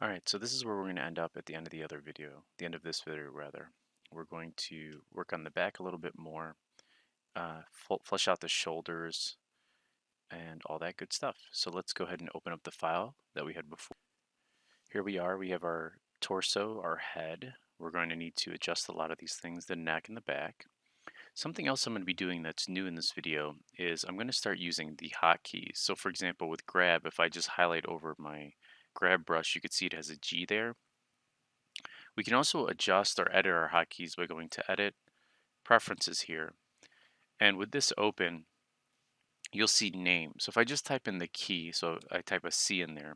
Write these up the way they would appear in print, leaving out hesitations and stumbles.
All right, so this is where we're going to end up at the end of the end of this video rather. We're going to work on the back a little bit more, flesh out the shoulders and all that good stuff. So let's go ahead and open up the file that we had before. Here we are, we have our torso, our head. We're going to need to adjust a lot of these things, the neck and the back. Something else I'm going to be doing that's new in this video is I'm going to start using the hotkeys. So for example, with grab, if I just highlight over my grab brush, you can see it has a G there. We can also adjust or edit our hotkeys by going to Edit, Preferences here. And with this open, you'll see Name. So if I just type in the key, so I type a C in there,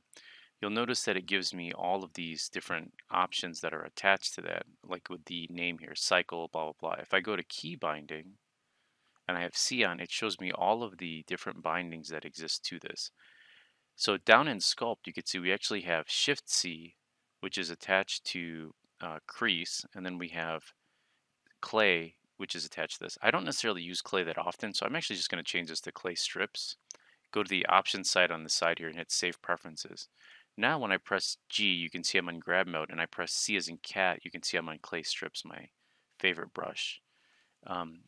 you'll notice that it gives me all of these different options that are attached to that, like with the name here, cycle, blah, blah, blah. If I go to key binding and I have C on, it shows me all of the different bindings that exist to this. So down in Sculpt, you can see we actually have Shift C, which is attached to crease, and then we have clay, which is attached to this. I don't necessarily use clay that often, so I'm actually just going to change this to clay strips. Go to the options side on the side here and hit Save Preferences. Now when I press G, you can see I'm on grab mode, and I press C as in cat, you can see I'm on clay strips, my favorite brush. Um,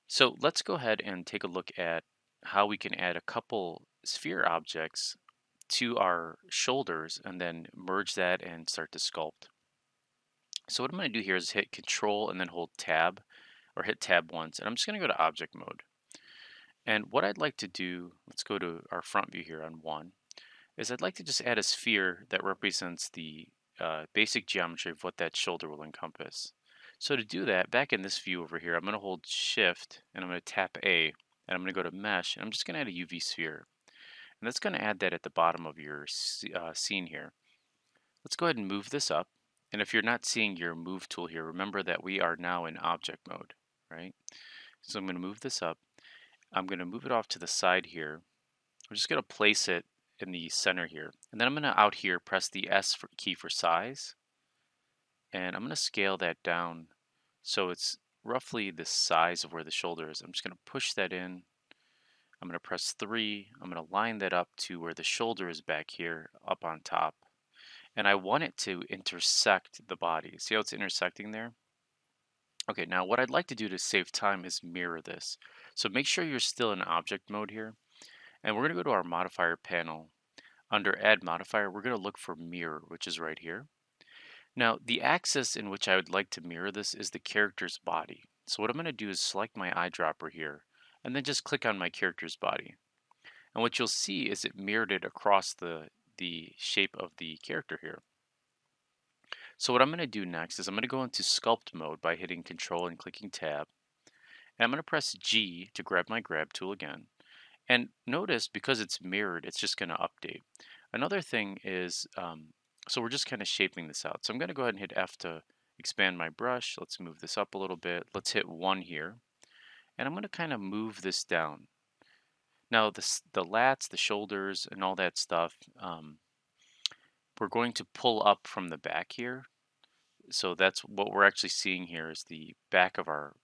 so let's go ahead and take a look at how we can add a couple sphere objects to our shoulders and then merge that and start to sculpt. So what I'm going to do here is hit Control and then hold Tab, or hit Tab once, and I'm just going to go to Object Mode. And what I'd like to do, let's go to our front view here on 1, is I'd like to just add a sphere that represents the basic geometry of what that shoulder will encompass. So to do that, back in this view over here, I'm going to hold Shift and I'm going to tap A, and I'm going to go to Mesh, and I'm just going to add a UV sphere. And that's going to add that at the bottom of your scene here. Let's go ahead and move this up. And if you're not seeing your move tool here, remember that we are now in object mode, right? So I'm going to move this up. I'm going to move it off to the side here. I'm just going to place it in the center here. And then I'm going to out here press the key for size. And I'm going to scale that down so it's roughly the size of where the shoulder is. I'm just going to push that in. I'm going to press 3. I'm going to line that up to where the shoulder is back here up on top. And I want it to intersect the body. See how it's intersecting there? Okay, now what I'd like to do to save time is mirror this. So make sure you're still in object mode here. And we're going to go to our modifier panel. Under Add Modifier, we're going to look for Mirror, which is right here. Now, the axis in which I would like to mirror this is the character's body. So what I'm going to do is select my eyedropper here, and then just click on my character's body. And what you'll see is it mirrored it across the shape of the character here. So what I'm going to do next is I'm going to go into Sculpt mode by hitting Control and clicking Tab. And I'm going to press G to grab my grab tool again. And notice, because it's mirrored, it's just going to update. Another thing is, so we're just kind of shaping this out. So I'm going to go ahead and hit F to expand my brush. Let's move this up a little bit. Let's hit 1 here. And I'm going to kind of move this down. Now, the lats, the shoulders, and all that stuff, we're going to pull up from the back here. So that's what we're actually seeing here is the back of our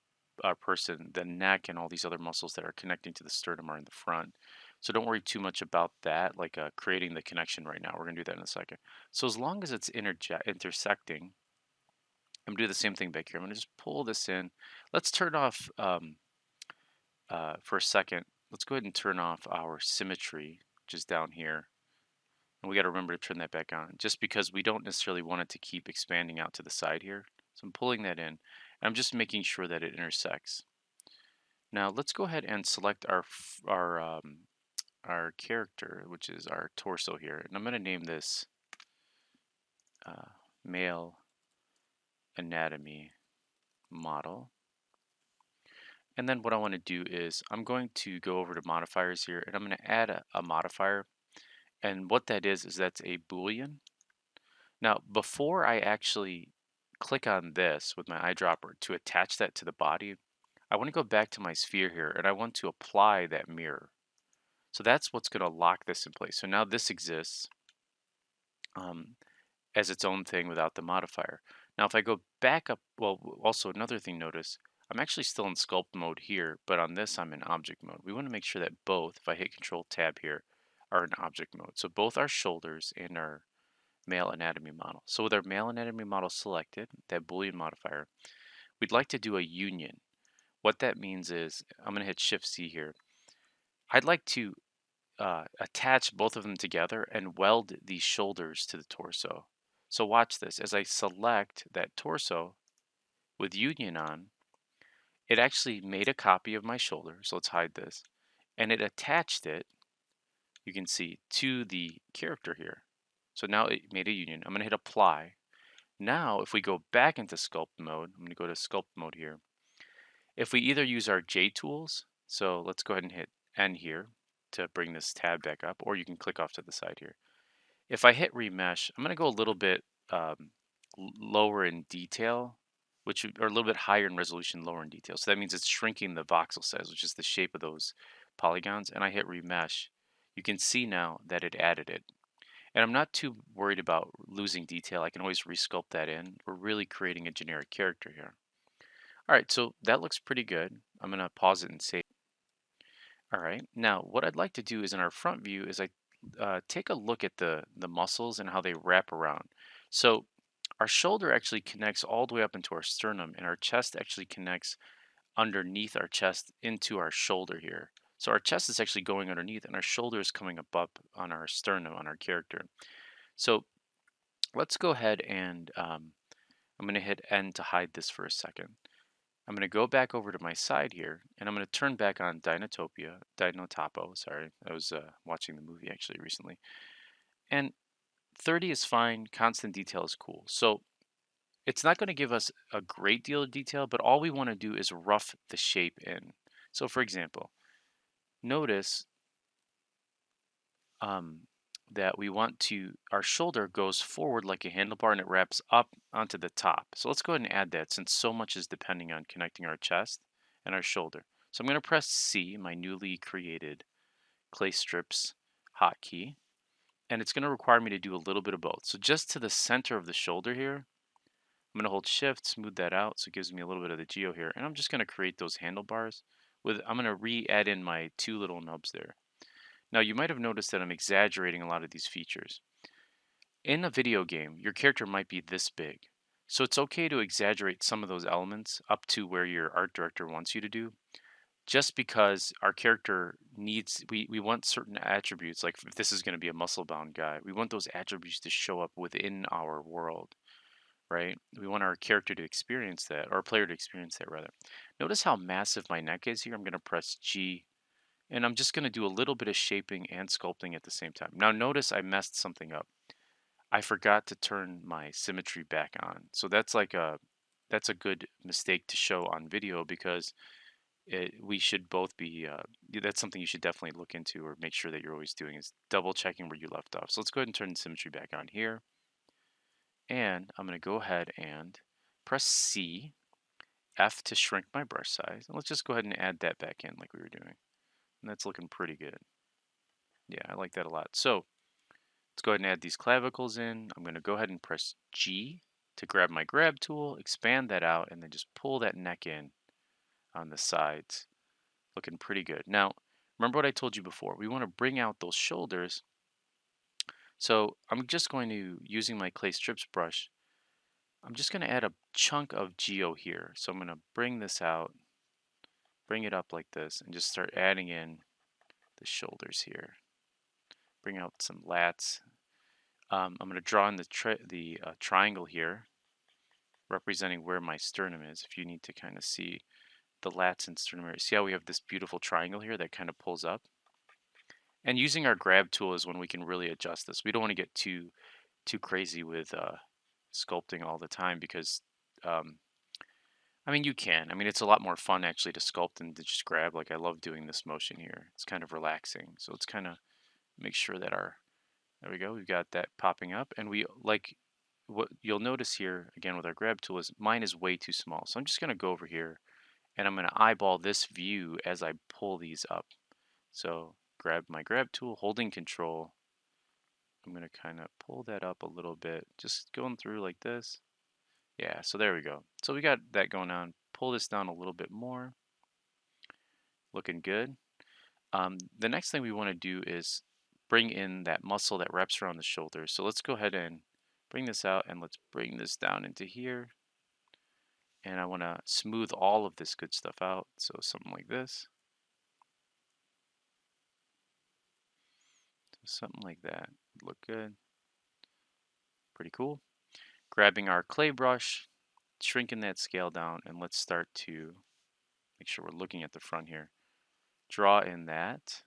person, the neck, and all these other muscles that are connecting to the sternum are in the front. So don't worry too much about that, like creating the connection right now. We're going to do that in a second. So as long as it's intersecting, I'm going to do the same thing back here. I'm going to just pull this in. Let's turn off, for a second, let's go ahead and turn off our symmetry, which is down here. And we got to remember to turn that back on, just because we don't necessarily want it to keep expanding out to the side here. So I'm pulling that in, and I'm just making sure that it intersects. Now let's go ahead and select our character, which is our torso here, and I'm going to name this male anatomy model. And then what I want to do is I'm going to go over to modifiers here, and I'm going to add a modifier. And what that is that's a Boolean. Now, before I actually click on this with my eyedropper to attach that to the body, I want to go back to my sphere here, and I want to apply that mirror. So that's what's going to lock this in place. So now this exists as its own thing without the modifier. Now if I go back up, well, also another thing, notice I'm actually still in sculpt mode here, but on this I'm in object mode. We want to make sure that both, if I hit Control Tab here, are in object mode. So both our shoulders and our male anatomy model. So with our male anatomy model selected, that Boolean modifier, we'd like to do a union. What that means is, I'm going to hit Shift C here. I'd like to attach both of them together and weld these shoulders to the torso. So watch this. As I select that torso with union on, it actually made a copy of my shoulder. So let's hide this. And it attached it, you can see, to the character here. So now it made a union. I'm going to hit apply. Now, if we go back into sculpt mode, I'm going to go to sculpt mode here. If we either use our J tools, so let's go ahead and hit N here to bring this tab back up, or you can click off to the side here. If I hit remesh, I'm going to go a little bit lower in detail, or a little bit higher in resolution, lower in detail. So that means it's shrinking the voxel size, which is the shape of those polygons. And I hit remesh. You can see now that it added it. And I'm not too worried about losing detail. I can always resculpt that in. We're really creating a generic character here. All right, so that looks pretty good. I'm going to pause it and save. All right, now what I'd like to do is in our front view is take a look at the muscles and how they wrap around. So our shoulder actually connects all the way up into our sternum, and our chest actually connects underneath our chest into our shoulder here. So our chest is actually going underneath, and our shoulder is coming up on our sternum, on our character. So let's go ahead and I'm going to hit N to hide this for a second. I'm going to go back over to my side here, and I'm going to turn back on Dinotopo, sorry. I was watching the movie actually recently. And 30 is fine, constant detail is cool. So it's not going to give us a great deal of detail, but all we want to do is rough the shape in. So for example, notice um, that our shoulder goes forward like a handlebar and it wraps up onto the top. So let's go ahead and add that since so much is depending on connecting our chest and our shoulder. So I'm going to press C, my newly created clay strips hotkey, and it's going to require me to do a little bit of both. So just to the center of the shoulder here, I'm going to hold shift, smooth that out so it gives me a little bit of the geo here, and I'm just going to create those handlebars I'm going to re-add in my two little nubs there. Now you might have noticed that I'm exaggerating a lot of these features. In a video game, your character might be this big. So it's okay to exaggerate some of those elements up to where your art director wants you to do, just because our character we want certain attributes, like if this is going to be a muscle bound guy, we want those attributes to show up within our world, right? We want our character to experience that, or our player to experience that rather. Notice how massive my neck is here. I'm going to press G, and I'm just going to do a little bit of shaping and sculpting at the same time. Now notice I messed something up. I forgot to turn my symmetry back on. So that's a good mistake to show on video, because we should both be that's something you should definitely look into or make sure that you're always doing, is double checking where you left off. So let's go ahead and turn the symmetry back on here. And I'm going to go ahead and press C, F to shrink my brush size. And let's just go ahead and add that back in like we were doing. And that's looking pretty good. Yeah, I like that a lot. So let's go ahead and add these clavicles in. I'm going to go ahead and press G to grab my grab tool, expand that out, and then just pull that neck in on the sides. Looking pretty good. Now, remember what I told you before. We want to bring out those shoulders. So I'm just going to, using my clay strips brush, I'm just going to add a chunk of geo here. So I'm going to bring this out, bring it up like this, and just start adding in the shoulders here. Bring out some lats. I'm going to draw in the triangle here, representing where my sternum is. If you need to kind of see the lats and sternum area. See how we have this beautiful triangle here that kind of pulls up? And using our grab tool is when we can really adjust this. We don't want to get too crazy with sculpting all the time, because I mean, you can. I mean, it's a lot more fun actually to sculpt than to just grab. Like, I love doing this motion here. It's kind of relaxing. So let's kind of make sure that there we go. We've got that popping up, and what you'll notice here again with our grab tool is mine is way too small. So I'm just going to go over here and I'm going to eyeball this view as I pull these up. So grab my grab tool, holding control. I'm going to kind of pull that up a little bit, just going through like this. Yeah, so there we go. So we got that going on. Pull this down a little bit more. Looking good. The next thing we want to do is bring in that muscle that wraps around the shoulder. So let's go ahead and bring this out, and let's bring this down into here. And I want to smooth all of this good stuff out, so something like this. So something like that would look good. Pretty cool. Grabbing our clay brush, shrinking that scale down, and let's start to make sure we're looking at the front here. Draw in that.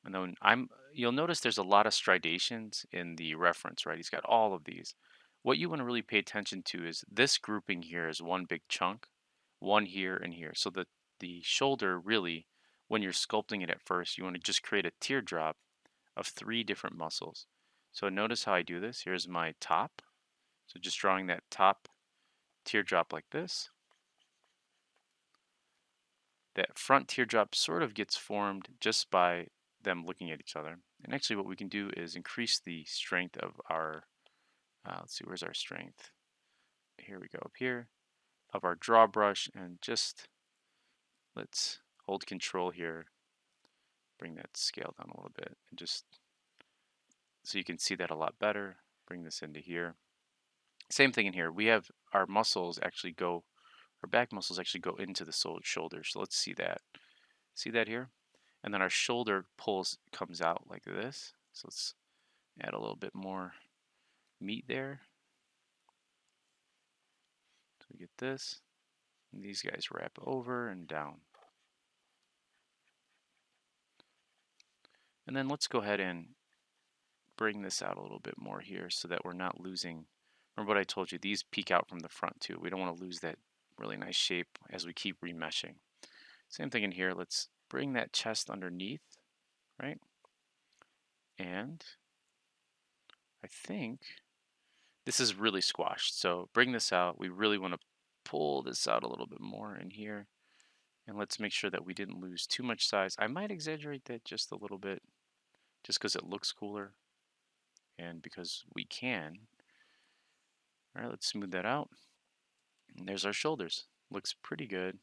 And then you'll notice there's a lot of striations in the reference, right? He's got all of these. What you want to really pay attention to is this grouping here is one big chunk, one here and here. So the shoulder really, when you're sculpting it at first, you want to just create a teardrop of 3 different muscles. So notice how I do this. Here's my top. So just drawing that top teardrop like this. That front teardrop sort of gets formed just by them looking at each other. And actually what we can do is increase the strength of our, let's see, where's our strength? Here we go, up here, of our draw brush, and just let's hold control here, bring that scale down a little bit, and just so you can see that a lot better. Bring this into here. Same thing in here. We have our muscles actually go, our back muscles actually go into the shoulder. So let's see that. See that here? And then our shoulder comes out like this. So let's add a little bit more meat there. So we get this. And these guys wrap over and down. And then let's go ahead and bring this out a little bit more here so that we're not losing. Remember what I told you, these peek out from the front too. We don't want to lose that really nice shape as we keep remeshing. Same thing in here. Let's bring that chest underneath, right? And I think this is really squashed. So bring this out. We really want to pull this out a little bit more in here. And let's make sure that we didn't lose too much size. I might exaggerate that just a little bit just because it looks cooler and because we can. All right, let's smooth that out. And there's our shoulders. Looks pretty good.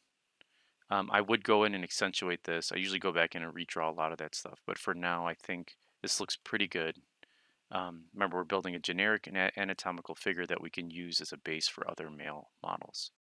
I would go in and accentuate this. I usually go back in and redraw a lot of that stuff. But for now, I think this looks pretty good. Remember, we're building a generic anatomical figure that we can use as a base for other male models.